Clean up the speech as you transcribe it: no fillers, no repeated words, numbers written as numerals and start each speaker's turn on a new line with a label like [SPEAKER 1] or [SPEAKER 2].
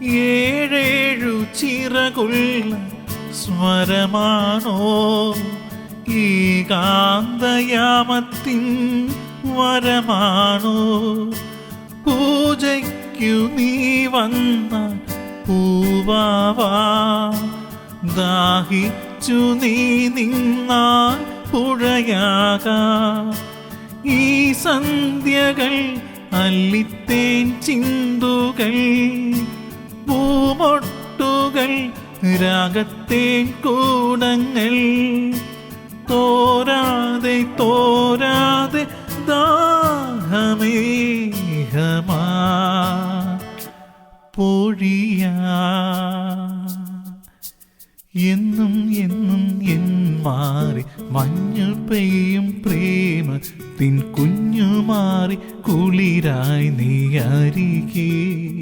[SPEAKER 1] ഏഴേഴു ചിറകുള്ള സ്വരമാണോ ഈ കാന്തയാമത്തിൻ വരമാണോ? പൂജയ്ക്കു നീ വന്ന പൂവാവാ, ദാഹിച്ചു നീ നിന്നാൽ പുഴയാകാം. ഈ സന്ധ്യകൾ അല്ലിത്തേൻ ചിന്തുകൾ, പൂമൊട്ടുകൾ രാഗത്തേൻ കൂടങ്ങൾ, തോരാതെ തോരാതെ ദാഹമേഹമാ പൊഴിയാ. എന്നും എന്നും എൻ മാറി മഞ്ഞു പെയ്യും പ്രേമത്തിൻ കുഞ്ഞു മാറി കുളിരായി നീ അരികെ.